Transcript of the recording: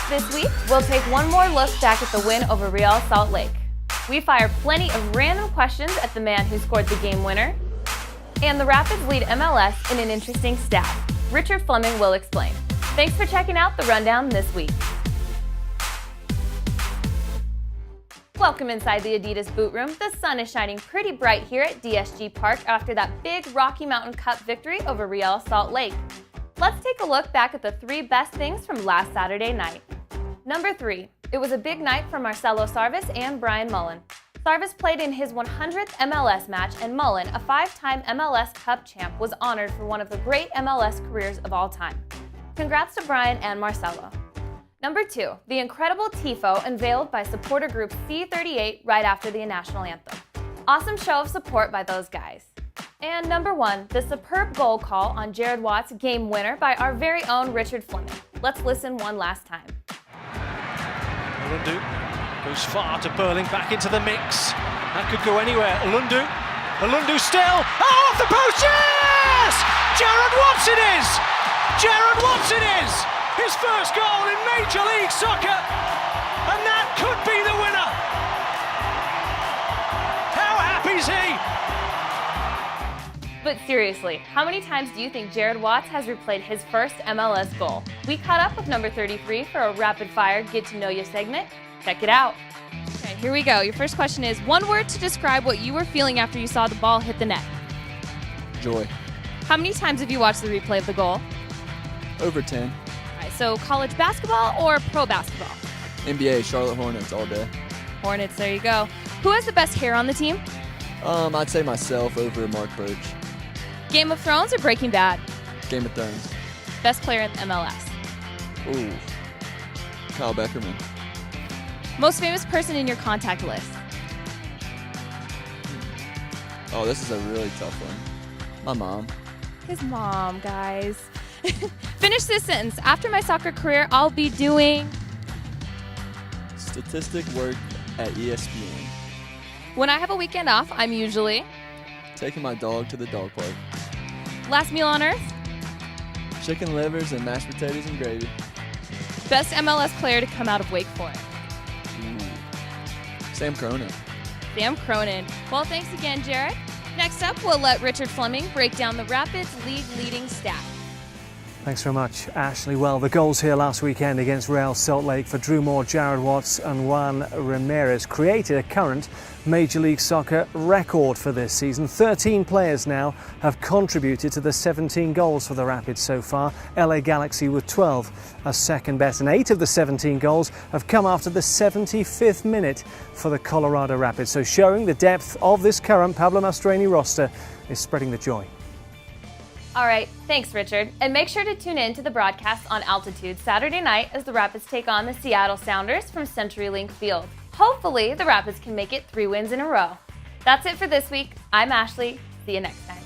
This week, we'll take one more look back at the win over Real Salt Lake. We fire plenty of random questions at the man who scored the game winner. And the Rapids lead MLS in an interesting stat. Richard Fleming will explain. Thanks for checking out the rundown this week. Welcome inside the Adidas boot room. The sun is shining pretty bright here at DSG Park after that big Rocky Mountain Cup victory over Real Salt Lake. Let's take a look back at the 3 best things from last Saturday night. Number 3, it was a big night for Marcelo Sarvis and Brian Mullen. Sarvis played in his 100th MLS match, and Mullen, a 5-time MLS Cup champ, was honored for one of the great MLS careers of all time. Congrats to Brian and Marcelo. Number 2, the incredible TIFO unveiled by supporter group C38 right after the national anthem. Awesome show of support by those guys. And number 1, the superb goal call on Jared Watt's game winner by our very own Richard Fleming. Let's listen one last time. Ulundu goes far to Burling, back into the mix. That could go anywhere. Ulundu still. Oh, off the post, yes! Jared Watts it is! Jared Watts it is! His first goal in Major League Soccer, and that could be the winner. How happy is he? But seriously, how many times do you think Jared Watts has replayed his first MLS goal? We caught up with number 33 for a rapid-fire get-to-know-you segment. Check it out. Okay, here we go. Your first question is, one word to describe what you were feeling after you saw the ball hit the net. Joy. How many times have you watched the replay of the goal? Over 10. All right, so college basketball or pro basketball? NBA, Charlotte Hornets all day. Hornets, there you go. Who has the best hair on the team? I'd say myself over Mark Birch. Game of Thrones or Breaking Bad? Game of Thrones. Best player in MLS? Ooh. Kyle Beckerman. Most famous person in your contact list? Oh, this is a really tough one. My mom. His mom, guys. Finish this sentence. After my soccer career, I'll be doing... Statistic work at ESPN. When I have a weekend off, I'm usually... Taking my dog to the dog park. Last meal on earth? Chicken livers and mashed potatoes and gravy. Best MLS player to come out of Wake Forest? Sam Cronin. Sam Cronin. Well, thanks again, Jared. Next up, we'll let Richard Fleming break down the Rapids' league-leading stat. Thanks very much, Ashley. Well, the goals here last weekend against Real Salt Lake for Drew Moore, Jared Watts and Juan Ramirez created a current Major League Soccer record for this season. 13 players now have contributed to the 17 goals for the Rapids so far. LA Galaxy with 12 are second best, and 8 of the 17 goals have come after the 75th minute for the Colorado Rapids. So showing the depth of this current Pablo Mastroeni roster is spreading the joy. All right, thanks, Richard. And make sure to tune in to the broadcast on Altitude Saturday night as the Rapids take on the Seattle Sounders from CenturyLink Field. Hopefully, the Rapids can make it 3 wins in a row. That's it for this week. I'm Ashley. See you next time.